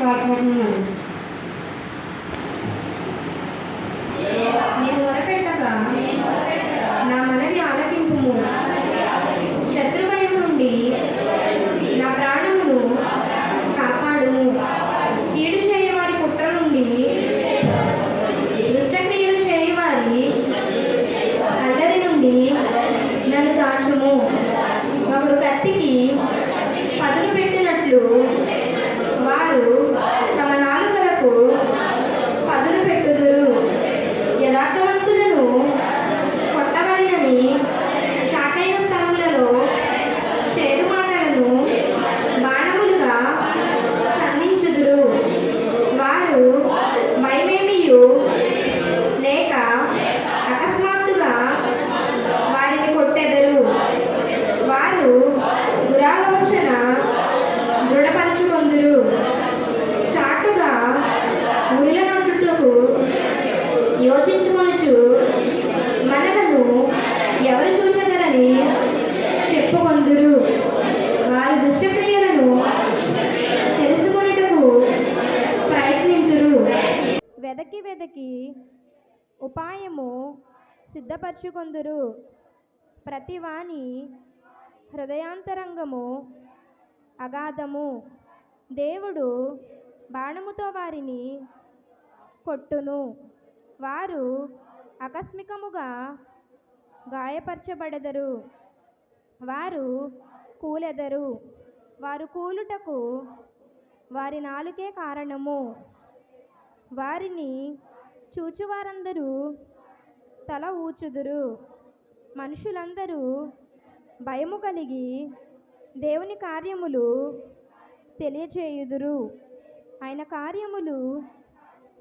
వాగ్దానం. నేను మొరపెట్టగా నా మనవి ఆలకింపుము. శత్రుభయం నుండి నా ప్రాణమును కాపాడుము. కీడు చేయవారి కుట్ర నుండి, దుష్టక్రియలు చేయవారి అల్లరి నుండి నన్ను దాచుము. ఒకడు కత్తికి పదును పెట్టినట్లు వారు తమ నాలుకలకు పదును పెట్టుదురు. యథార్థవంతులను కొట్టవలెనని చాటైన స్థలములలో చేదు మాటలను బాణములుగా సంధించుదురు. వారు భయమేమియు లేక అకస్మాత్తుగా వారిని కొట్టెదరు. వారు దురాలోచన దృఢపరచుకొందురు. చాటుగా ఉరిల నొట్టుటకు యోచించుకొనుచు మనలను ఎవరు చూచెదరని చెప్పుకొందురు. వారి దుష్టక్రియలను తెలుసుకొనుటకు ప్రయత్నింతురు. వెదకి వెదకి ఉపాయము సిద్ధపరచుకొందురు. ప్రతివాని హృదయాంతరంగము అగాధము. దేవుడు బాణముతో వారిని కొట్టును. వారు ఆకస్మికముగా గాయపరచబడెదరు. వారు కూలెదరు. వారు కూలుటకు వారి నాలుకే కారణము. వారిని చూచువారందరూ తల ఊచుదురు. మనుషులందరూ భయము కలిగి దేవుని కార్యములు తెలియచేయుదురు. ఆయన కార్యములు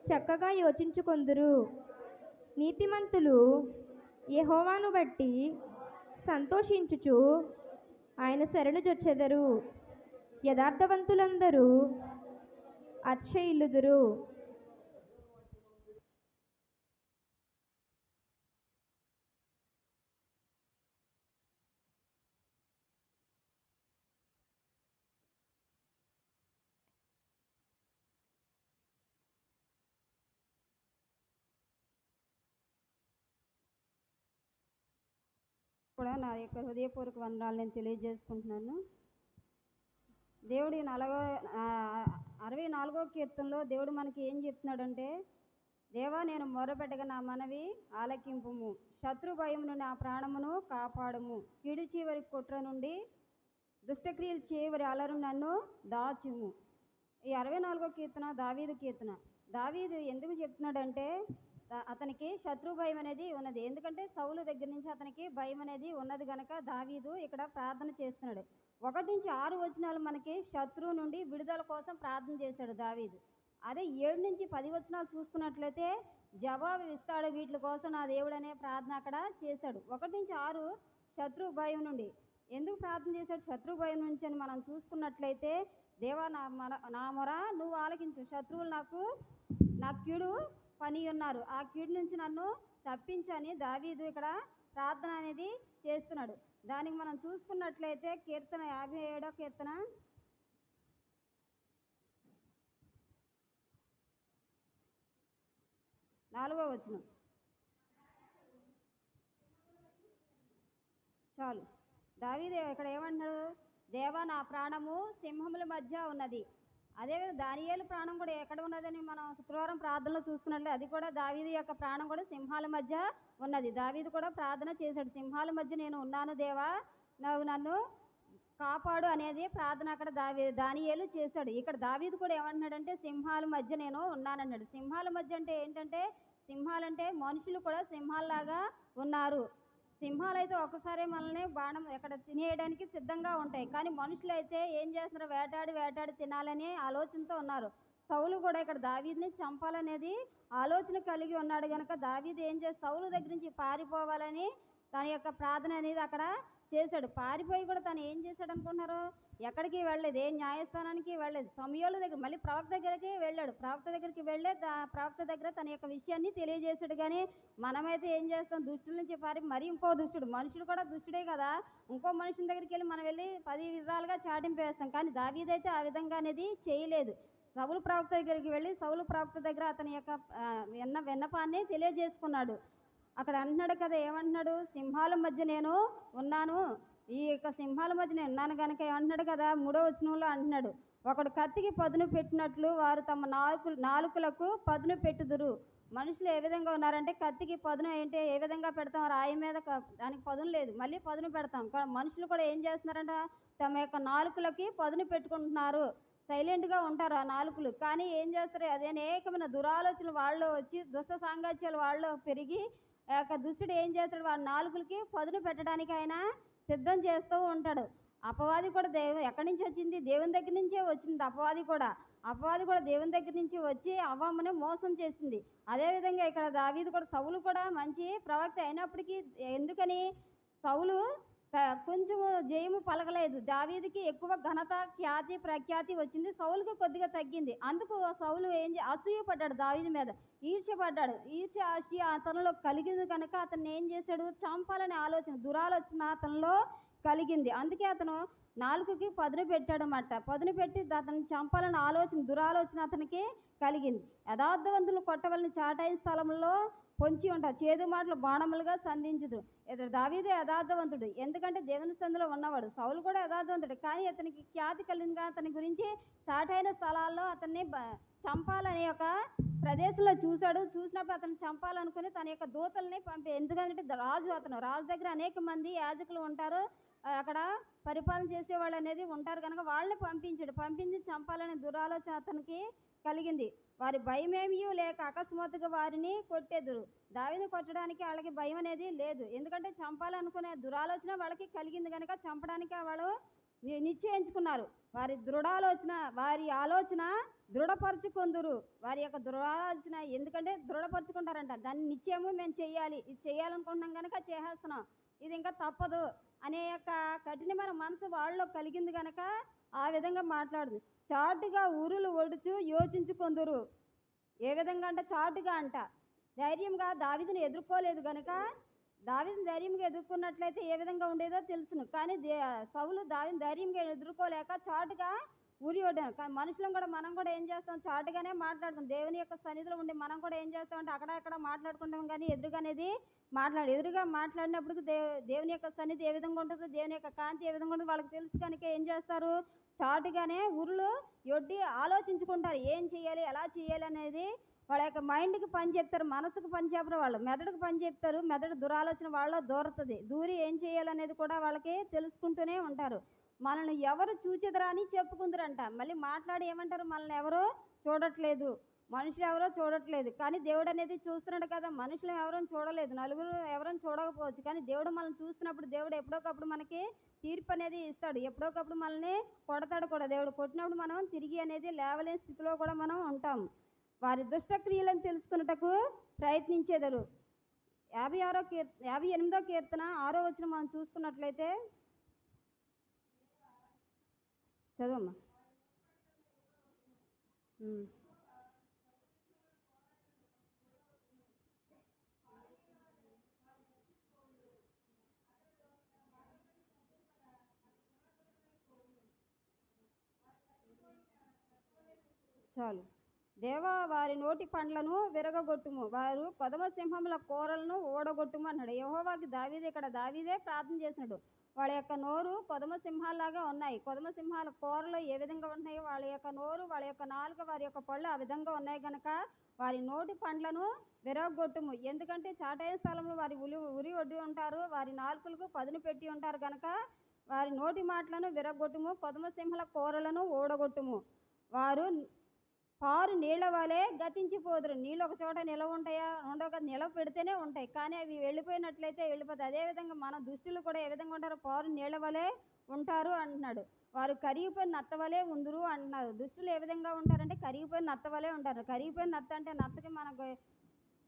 చక్కగా యోచించుకొందురు. నీతిమంతులు యెహోవాను బట్టి సంతోషించుచు ఆయన శరణు జొచ్చెదరు. యథార్థవంతులందరూ అతిశయిల్లుదురు. కూడా నా యొక్క హృదయపూర్వక వందనాలు నేను తెలియజేసుకుంటున్నాను. దేవుడి 64వ కీర్తనలో దేవుడు మనకి ఏం చెప్తున్నాడంటే, దేవా నేను మొరపెట్టగా నా మనవి ఆలకింపుము. శత్రు భయమును నా ప్రాణమును కాపాడము. కీడు చీవరి కుట్ర నుండి దుష్టక్రియలు చేయవరి అలరు నన్ను దాచుము. ఈ 64వ కీర్తన దావీదు కీర్తన. దావీదు ఎందుకు చెప్తున్నాడంటే, అతనికి శత్రు భయం అనేది ఉన్నది. ఎందుకంటే సౌలు దగ్గర నుంచి అతనికి భయం అనేది ఉన్నది కనుక దావీదు ఇక్కడ ప్రార్థన చేస్తున్నాడు. 1 నుంచి 6 వచనాలు మనకి శత్రువు నుండి విడుదల కోసం ప్రార్థన చేశాడు దావీదు. అదే 7 నుంచి 10 వచనాలు చూసుకున్నట్లయితే జవాబు ఇస్తాడు వీటి కోసం నా దేవుడు అనే ప్రార్థన అక్కడ చేశాడు. 1 నుంచి 6 శత్రు భయం నుండి ఎందుకు ప్రార్థన చేశాడు? శత్రు భయం నుంచి అని మనం చూసుకున్నట్లయితే, దేవా నా మొర నువ్వు ఆలకించు. శత్రువులు నా కీడు పని ఉన్నారు, ఆ కీడు నుంచి నన్ను తప్పించని దావీదు ఇక్కడ ప్రార్థన అనేది చేస్తున్నాడు. దానికి మనం చూసుకున్నట్లయితే కీర్తన 57వ కీర్తన 4వ వచనం చాలు. దావీదు ఇక్కడ ఏమంటున్నాడు? దేవా నా ప్రాణము సింహముల మధ్య ఉన్నది. అదేవిధంగా దానియేలు ప్రాణం కూడా ఎక్కడ ఉన్నదని మనం శుక్రవారం ప్రార్థనలో చూసుకున్నట్లే అది కూడా దావీదు యొక్క ప్రాణం కూడా సింహాల మధ్య ఉన్నది. దావీదు కూడా ప్రార్థన చేశాడు, సింహాల మధ్య నేను ఉన్నాను దేవా, నువ్వు నన్ను కాపాడు అనేది ప్రార్థన అక్కడ దానియేలు చేశాడు. ఇక్కడ దావీదు కూడా ఏమంటున్నాడంటే సింహాల మధ్య నేను ఉన్నానన్నాడు. సింహాల మధ్య అంటే ఏంటంటే, సింహాలంటే మనుషులు కూడా సింహాల్లాగా ఉన్నారు. సింహాలు అయితే ఒకసారి మనల్ని బాణం ఎక్కడ తినేయడానికి సిద్ధంగా ఉంటాయి. కానీ మనుషులు అయితే ఏం చేస్తున్నారు? వేటాడి తినాలనే ఆలోచనతో ఉన్నారు. సౌలు కూడా ఇక్కడ దావీదుని చంపాలనేది ఆలోచన కలిగి ఉన్నాడు కనుక దావీదు ఏం చేసి సౌలు దగ్గర నుంచి పారిపోవాలని తన యొక్క ప్రార్థన అనేది అక్కడ చేశాడు. పారిపోయి కూడా తను ఏం చేశాడు అనుకుంటున్నారు? ఎక్కడికి వెళ్ళలేదు, ఏ న్యాయస్థానానికి వెళ్ళలేదు. సమూయేలు దగ్గర మళ్ళీ ప్రవక్త దగ్గరికి వెళ్ళాడు. ప్రవక్త దగ్గరికి వెళ్ళే ప్రవక్త దగ్గర తన యొక్క విషయాన్ని తెలియజేశాడు. కానీ మనమైతే ఏం చేస్తాం? దుష్టుల నుంచి మరి ఇంకో దుష్టుడు, మనుషుడు కూడా దుష్టుడే కదా, ఇంకో మనుషుని దగ్గరికి వెళ్ళి మనం వెళ్ళి 10 విధాలుగా చాటింపు వేస్తాం. కానీ దావీదైతే ఆ విధంగా అనేది చేయలేదు. సౌలు ప్రవక్త దగ్గరికి వెళ్ళి సౌలు ప్రవక్త దగ్గర అతని యొక్క విన్నపాన్ని తెలియజేసుకున్నాడు. అక్కడ అంటున్నాడు కదా, ఏమంటున్నాడు, సింహాల మధ్య నేను ఉన్నాను, ఈ యొక్క సింహాల మధ్య నేను ఉన్నాను కనుక ఏమంటున్నాడు కదా, 3వ వచనంలో అంటున్నాడు, ఒకడు కత్తికి పదును పెట్టినట్లు వారు తమ నాలుకలకు పదును పెట్టుదురు. మనుషులు ఏ విధంగా ఉన్నారంటే, కత్తికి పదును ఏంటి, ఏ విధంగా పెడతాం, రాయి మీద దానికి పదును లేదు, మళ్ళీ పదును పెడతాం. మనుషులు కూడా ఏం చేస్తున్నారంట, తమ యొక్క నాలుకలకి పదును పెట్టుకుంటున్నారు. సైలెంట్గా ఉంటారు ఆ నాలుకలు, కానీ ఏం చేస్తారు, అదే అనేకమైన దురాలోచనలు వాళ్ళు వచ్చి, దుష్ట సాంగత్యాలు వాళ్ళు పెరిగి, ఆ యొక్క దుష్టుడు ఏం చేస్తాడు, వాడి నాలుకలకి పదును పెట్టడానికి ఆయన సిద్ధం చేస్తూ ఉంటాడు. అపవాది కూడా ఎక్కడి నుంచి వచ్చింది, దేవుని దగ్గర నుంచే వచ్చింది. అపవాది కూడా దేవుని దగ్గర నుంచి వచ్చి అవ్వమ్మని మోసం చేసింది. అదేవిధంగా ఇక్కడ దావీదు కూడా, సౌలు కూడా మంచి ప్రవక్త అయినప్పటికీ ఎందుకని సౌలు కొంచెము జయము పలకలేదు. దావీదుకి ఎక్కువ ఘనత, ఖ్యాతి, ప్రఖ్యాతి వచ్చింది, సౌలుకి కొద్దిగా తగ్గింది. అందుకు సౌలు అసూయపడ్డాడు, దావీదు మీద ఈర్ష్యపడ్డాడు. ఆశ అతనిలో కలిగింది కనుక అతన్ని ఏం చేశాడు, చంపాలనే ఆలోచన, దురాలోచన అతనిలో కలిగింది. అందుకే అతను నాలుకకి పదును పెట్టాడన్నమాట. పదును పెట్టి అతన్ని చంపాలనే ఆలోచన, దురాలోచన అతనికి కలిగింది. యథార్థవంతులు కొట్టవలని చాటాయి స్థలంలో పొంచి ఉంటారు, చేదు మాటలు బాణములుగా సంధించుదు. ఇతడు దావీదు యథార్థవంతుడు, ఎందుకంటే దేవుని సందులో ఉన్నవాడు. సౌలు కూడా యథార్థవంతుడు, కానీ అతనికి ఖ్యాతి కలిగిందిగా, అతని గురించి చాటైన స్థలాల్లో అతన్ని చంపాలనే ఒక ప్రదేశంలో చూసినప్పుడు అతను చంపాలనుకుని తన యొక్క దూతల్ని ఎందుకంటే రాజు దగ్గర అనేక మంది యాజకులు ఉంటారు, అక్కడ పరిపాలన చేసేవాళ్ళు అనేది ఉంటారు కనుక వాళ్ళని పంపించి చంపాలనే దురాలోచన అతనికి కలిగింది. వారి భయమేమీ లేక అకస్మాత్తుగా వారిని కొట్టేదురు. దావీదుని కొట్టడానికి వాళ్ళకి భయం అనేది లేదు, ఎందుకంటే చంపాలనుకునే దురాలోచన వాళ్ళకి కలిగింది కనుక చంపడానికి వాళ్ళు నిశ్చయించుకున్నారు. వారి ఆలోచన దృఢపరచుకొందురు. వారి యొక్క దృఢాలోచన ఎందుకంటే దృఢపరచుకుంటారంట, దాన్ని నిశ్చయము మేము చెయ్యాలి, ఇది చేయాలనుకుంటున్నాం కనుక చేసేస్తున్నాం, ఇది ఇంకా తప్పదు అనే యొక్క కఠినమైన మనసు వాళ్ళలో కలిగింది కనుక ఆ విధంగా మాట్లాడుదు. చాటుగా ఊరులు ఒడుచు యోచించుకొందురు. ఏ విధంగా అంటే చాటుగా అంట, ధైర్యంగా దావీదుని ఎదుర్కోలేదు కనుక, దావీదుని ధైర్యంగా ఎదుర్కొన్నట్లయితే ఏ విధంగా ఉండేదో తెలుసును, కానీ సౌలు దావీదుని ధైర్యంగా ఎదుర్కోలేక చాటుగా ఊరి ఒడ్డాను. కానీ మనం కూడా ఏం చేస్తాం, చాటుగానే మాట్లాడతాం. దేవుని యొక్క సన్నిధిలో ఉండి మనం కూడా ఏం చేస్తామంటే అక్కడ మాట్లాడుకుంటాం, కానీ ఎదురుగా మాట్లాడినప్పుడు దేవుని యొక్క సన్నిధి ఏ విధంగా ఉంటుందో, దేవుని యొక్క కాంతి ఏ విధంగా ఉంటుందో వాళ్ళకి తెలుసు కనుక ఏం చేస్తారు, చాటుగానే ఊర్లు యొడ్డి ఆలోచించుకుంటారు, ఏం చేయాలి, ఎలా చేయాలి అనేది. వాళ్ళ యొక్క మైండ్కి పని చెప్తారు, మనసుకు పని చెప్పరు, వాళ్ళు మెదడుకు పని చెప్తారు. మెదడు దురాలోచన వాళ్ళ దూరి ఏం చేయాలనేది కూడా వాళ్ళకి తెలుసుకుంటూనే ఉంటారు. మనల్ని ఎవరు చూచెదరా అని చెప్పుకుందరంట. మళ్ళీ మాట్లాడి ఏమంటారు, మనల్ని ఎవరో చూడట్లేదు, మనుషులు ఎవరో చూడట్లేదు, కానీ దేవుడు అనేది చూస్తున్నాడు కదా. మనుషులు ఎవరైనా చూడలేదు, నలుగురు ఎవరైనా చూడకపోవచ్చు, కానీ దేవుడు మనల్ని చూస్తున్నప్పుడు దేవుడు ఎప్పుడోకప్పుడు మనకి తీర్పు అనేది ఇస్తాడు. ఎప్పుడోకప్పుడు మనల్ని కొడతాడు కూడా. దేవుడు కొట్టినప్పుడు మనం తిరిగి అనేది లేవలేని స్థితిలో కూడా మనం ఉంటాం. వారి దుష్టక్రియలను తెలుసుకున్నటకు ప్రయత్నించేదరు. 58వ కీర్తన 6వ వచనం మనం చూసుకున్నట్లయితే, చదవమ్మా. చాలు. దేవా, వారి నోటి పండ్లను విరగగొట్టుము, వారు కొదమ సింహముల కూరలను ఓడగొట్టుము అన్నాడు. యెహోవాకి దావీదే ప్రార్థన చేసినాడు. వాళ్ళ యొక్క నోరు కొదమ సింహాల్లాగా ఉన్నాయి. కొదమ సింహాల కూరలు ఏ విధంగా ఉంటున్నాయో వాళ్ళ యొక్క నోరు, వాళ్ళ యొక్క నాలుక, వారి యొక్క పళ్ళు ఆ విధంగా ఉన్నాయి కనుక వారి నోటి పండ్లను విరగొట్టుము. ఎందుకంటే చాటైన స్థలంలో వారి ఉరి ఒడ్డి ఉంటారు, వారి నాలుకలకు పదును పెట్టి ఉంటారు కనుక వారి నోటి మాటలను విరగొట్టుము, కొదమ సింహల కూరలను ఓడగొట్టుము. వారు పారు నీళ్ల వలె గతించిపోదురు. నీళ్ళు ఒక చోట నిలవ ఉంటాయా, ఉండవు కదా, నిలవ పెడితేనే ఉంటాయి, కానీ అవి వెళ్ళిపోయినట్లయితే వెళ్ళిపోతాయి. అదేవిధంగా మన దుష్టులు కూడా ఏ విధంగా ఉంటారు, పారు నీళ్ల వలె ఉంటారు అంటున్నాడు. వారు కరిగిపోయిన నత్త వలె ఉందురు అంటున్నారు. దుష్టులు ఏ విధంగా ఉంటారంటే కరిగిపోయిన నత్త వలె ఉంటారు. కరిగిపోయిన నత్త అంటే, నత్తకి మనకు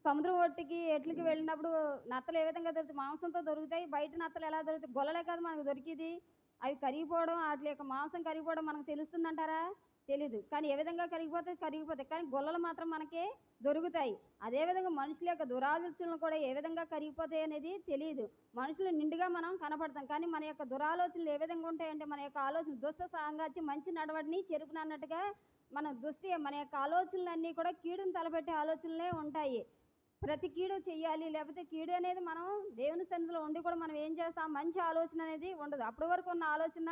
సముద్రం ఒట్టికి ఎట్లకి వెళ్ళినప్పుడు నత్తలు ఏ విధంగా దొరుకుతాయి, మాంసంతో దొరుకుతాయి. బయట నత్తలు ఎలా దొరుకుతాయి, గొల్లలే కాదు మనకు దొరికింది. అవి కరిగిపోవడం, వాటి యొక్క మాంసం కరిగిపోవడం మనకు తెలుస్తుందంటారా, తెలీదు. కానీ ఏ విధంగా కరిగిపోతాయి, కానీ గొల్లలు మాత్రం మనకి దొరుకుతాయి. అదేవిధంగా మనుషుల యొక్క దురాలోచనలు కూడా ఏ విధంగా కరిగిపోతాయి అనేది తెలియదు. మనుషులు నిండుగా మనం కనపడతాం, కానీ మన యొక్క దురాలోచనలు ఏ విధంగా ఉంటాయంటే, మన యొక్క ఆలోచన దుష్ట సాంగత్యం మంచి నడవడిని చెరుపునన్నట్టుగా మన మన యొక్క ఆలోచనలన్నీ కూడా కీడును తలపెట్టే ఆలోచనలే ఉంటాయి. ప్రతి కీడు చెయ్యాలి, లేకపోతే కీడు అనేది మనం దేవుని సన్నిధిలో ఉండి కూడా మనం ఏం చేస్తాం, మంచి ఆలోచన అనేది ఉండదు. అప్పటి వరకు ఉన్న ఆలోచన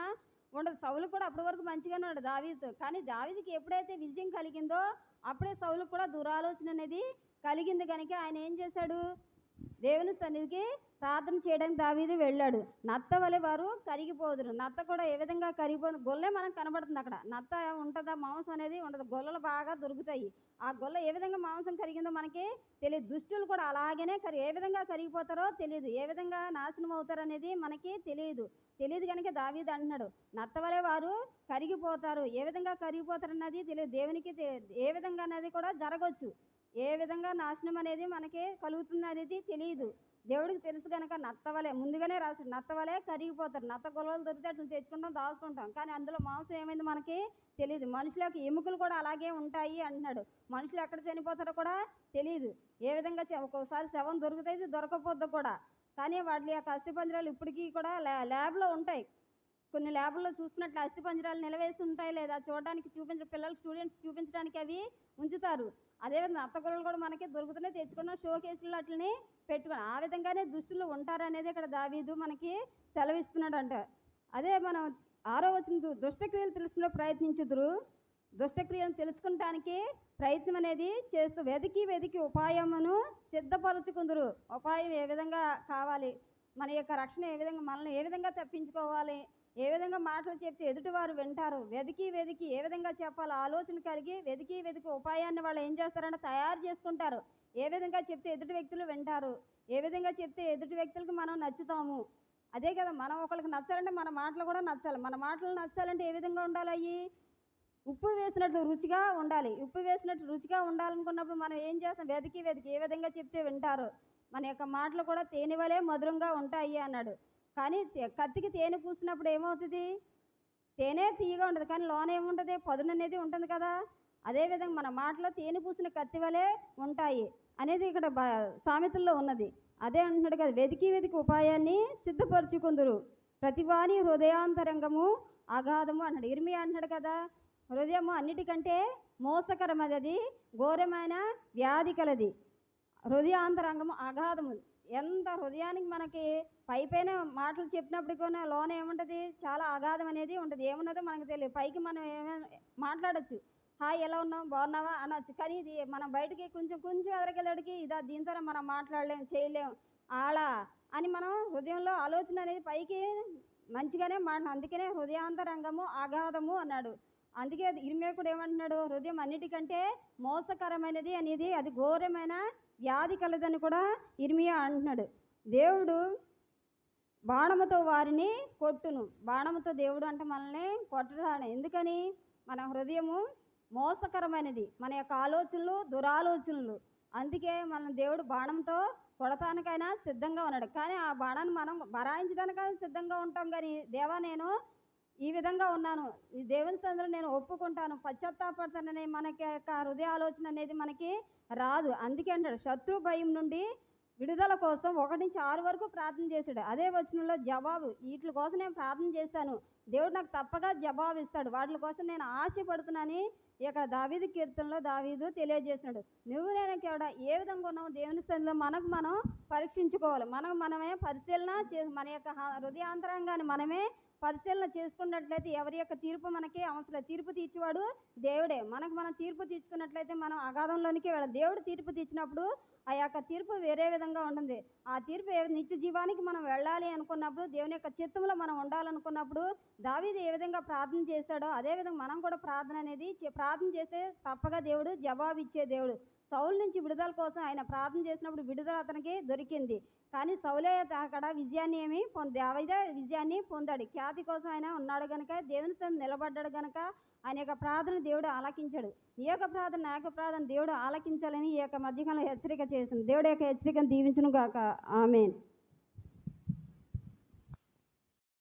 ఉండదు. సౌలు కూడా అప్పటి వరకు మంచిగానే ఉండదు దావీదుతో. కానీ దావీదుకి ఎప్పుడైతే విజయం కలిగిందో అప్పుడే సౌలుకు కూడా దురాలోచన అనేది కలిగింది. కనుక ఆయన ఏం చేశాడు, దేవుని సన్నిధికి ప్రార్థన చేయడానికి దావీదు వెళ్ళాడు. నత్త వలె వారు కరిగిపోదురు. నత్త కూడా ఏ విధంగా కరిగిపోదు, గొల్లే మనకు కనబడుతుంది అక్కడ. నత్త ఉంటుందా, మాంసం అనేది ఉండదు. గొల్లలు బాగా దొరుకుతాయి. ఆ గొల్ల ఏ విధంగా మాంసం కరిగిందో మనకి తెలియదు. దుష్టులు కూడా అలాగనే ఏ విధంగా కరిగిపోతారో తెలియదు, ఏ విధంగా నాశనం అవుతారో అనేది మనకి తెలియదు కనుక దావీదు అంటున్నాడు, నత్త వలె వారు కరిగిపోతారు. ఏ విధంగా కరిగిపోతారు అన్నది తెలియదు దేవునికి. ఏ విధంగా అనేది కూడా జరగవచ్చు, ఏ విధంగా నాశనం అనేది మనకి కలుగుతుంది అనేది తెలియదు, దేవుడికి తెలుసు కనుక నత్తవలే ముందుగానే రాశాడు. నత్తవలే కరిగిపోతారు. నత్త గొలవలు దొరికితే అట్లా తెచ్చుకుంటాం, దాచుకుంటాం. కానీ అందులో మాంసం ఏమైంది మనకి తెలియదు. మనుషుల యొక్క ఎముకలు కూడా అలాగే ఉంటాయి అంటున్నాడు. మనుషులు ఎక్కడ చనిపోతారో కూడా తెలియదు. ఏ విధంగా ఒక్కోసారి శవం దొరుకుతాయి, దొరకపోద్దు కూడా. కానీ వాటి యొక్క అస్థిపంజరాలు ఇప్పటికీ కూడా ల్యాబ్లో ఉంటాయి. కొన్ని ల్యాబ్ల్లో చూసుకున్నట్లు అస్థిపంజరాలు నిలవేసి ఉంటాయి, లేదా చూడడానికి పిల్లలు స్టూడెంట్స్ చూపించడానికి అవి ఉంచుతారు. అదేవిధంగా నత్తగొర్రెలు కూడా మనకి దొరుకుతున్నాయి, తెచ్చుకున్న షో కేసులు వాటిని పెట్టుకుని. ఆ విధంగానే దుష్టులు ఉంటారు అనేది ఇక్కడ దావీదు మనకి సెలవిస్తున్నాడు అంట. అదే మనం 6వ వచనం, దుష్టక్రియలు తెలుసుకునే ప్రయత్నించుదురు. దుష్టక్రియలను తెలుసుకుంటానికి ప్రయత్నం అనేది చేస్తూ వెతికి ఉపాయమును సిద్ధపరచుకుందరు. ఉపాయం ఏ విధంగా కావాలి, మన యొక్క రక్షణ ఏ విధంగా, మనల్ని ఏ విధంగా తప్పించుకోవాలి, ఏ విధంగా మాటలు చెప్తే ఎదుటివారు వింటారు, వెతికి ఏ విధంగా చెప్పాలో ఆలోచన కలిగి వెతికి ఉపాయాన్ని వాళ్ళు ఏం చేస్తారంటే తయారు చేసుకుంటారు. ఏ విధంగా చెప్తే ఎదుటి వ్యక్తులు వింటారు, ఏ విధంగా చెప్తే ఎదుటి వ్యక్తులకు మనం నచ్చుతాము. అదే కదా, మనం ఒకరికి నచ్చాలంటే మన మాటలు కూడా నచ్చాలి. మన మాటలు నచ్చాలంటే ఏ విధంగా ఉండాలి, అవి ఉప్పు వేసినట్లు రుచిగా ఉండాలి. ఉప్పు వేసినట్లు రుచిగా ఉండాలనుకున్నప్పుడు మనం ఏం చేస్తాం, వెతికి ఏ విధంగా చెప్తే వింటారు. మన యొక్క మాటలు కూడా తేనె వలె మధురంగా ఉంటాయి అన్నాడు. కానీ కత్తికి తేనె పూసినప్పుడు ఏమవుతుంది, తేనె తీయగా ఉంటుంది, కానీ లోన ఏముంటుంది, పదును అనేది ఉంటుంది కదా. అదేవిధంగా మన మాటలో తేనె పూసిన కత్తి వలె ఉంటాయి అనేది ఇక్కడ సామెతల్లో ఉన్నది. అదే అంటున్నాడు కదా, వెతికి ఉపాయాన్ని సిద్ధపరచుకుందరు. ప్రతివాని హృదయాంతరంగము అగాధము అన్నాడు. ఇర్మియా అంటున్నాడు కదా, హృదయము అన్నిటికంటే మోసకరమది, ఘోరమైన వ్యాధి కలది. హృదయాంతరంగము అగాధము. ఎంత హృదయానికి మనకి పైన మాటలు చెప్పినప్పుడు కూడా లోన ఏముంటుంది, చాలా అగాధం అనేది ఉంటుంది. ఏమున్నదో మనకు తెలియదు. పైకి మనం మాట్లాడచ్చు, హాయ్ ఎలా ఉన్నావు, బాగున్నావా అనొచ్చు. కానీ ఇది మనం బయటికి కొంచెం ఎదరికెళ్ళడికి దీంతో మనం మాట్లాడలేము, చేయలేము ఆలా అని మనం హృదయంలో ఆలోచన అనేది పైకి మంచిగానే అందుకనే హృదయాంతరంగము అగాధము అన్నాడు. అందుకే ఇర్మియా కూడా ఏమంటున్నాడు, హృదయం అన్నిటికంటే మోసకరమైనది అనేది, అది ఘోరమైన వ్యాధి కలదని కూడా ఇర్మియా అంటున్నాడు. దేవుడు బాణముతో వారిని కొట్టును. బాణముతో దేవుడు అంటే మనల్ని కొట్టడాడు. ఎందుకని, మన హృదయము మోసకరమైనది, మన యొక్క ఆలోచనలు దురాలోచనలు. అందుకే మన దేవుడు బాణంతో కొడతానికైనా సిద్ధంగా ఉన్నాడు. కానీ ఆ బాణాన్ని మనం బరాయించడానికైనా సిద్ధంగా ఉంటాం. కానీ దేవా, నేను ఈ విధంగా ఉన్నాను, ఈ దేవుని సన్నిధిలో నేను ఒప్పుకుంటాను, పశ్చాత్తాపడతానని మనకి యొక్క హృదయ ఆలోచన అనేది మనకి రాదు. అందుకే అంటాడు, శత్రు భయం నుండి విడుదల కోసం 1-6 వరకు ప్రార్థన చేశాడు. అదే వచనంలో జవాబు, వీటి కోసం నేను ప్రార్థన చేశాను, దేవుడు నాకు తప్పగా జవాబు ఇస్తాడు, వాటి కోసం నేను ఆశపడుతున్నానని ఇక్కడ దావీదు కీర్తనలో దావీదు తెలియజేస్తున్నాడు. నువ్వు నేను కూడా ఏ విధంగా ఉన్నావు దేవుని సన్నిధిలో మనం పరీక్షించుకోవాలి. మనమే పరిశీలన మన యొక్క హృదయాంతరంగాన్ని మనమే పరిశీలన చేసుకున్నట్లయితే ఎవరి యొక్క తీర్పు మనకి అవసరం. తీర్పు తీర్చేవాడు దేవుడే. మనం తీర్పు తీర్చుకున్నట్లయితే మనం అగాధంలోనికి వెళ్ళాలి. దేవుడు తీర్పు తీర్చినప్పుడు ఆ యొక్క తీర్పు వేరే విధంగా ఉంటుంది. ఆ తీర్పు నిత్య జీవానికి మనం వెళ్ళాలి అనుకున్నప్పుడు, దేవుని యొక్క చిత్తంలో మనం ఉండాలనుకున్నప్పుడు దావీదు ఏ విధంగా ప్రార్థన చేశాడో అదేవిధంగా మనం కూడా ప్రార్థన చేస్తే తప్పగా దేవుడు జవాబు ఇచ్చే దేవుడు. సౌలు నుంచి విడుదల కోసం ఆయన ప్రార్థన చేసినప్పుడు విడుదల అతనికి దొరికింది. కానీ సౌలే అక్కడ దావీదే విజయాన్ని పొందాడు. ఖ్యాతి కోసం ఆయన ఉన్నాడు కనుక, దేవుని సన్నిధిలో నిలబడ్డాడు కనుక ఆయన యొక్క ప్రార్థన దేవుడు ఆలకించాడు. ఈ యొక్క ప్రార్థన, నా యొక్క ప్రార్థన దేవుడు ఆలకించాలని ఈ యొక్క మధ్యకాలంలో హెచ్చరిక చేస్తుంది. దేవుడి యొక్క హెచ్చరికను దీవించును గాక. ఆమేన్.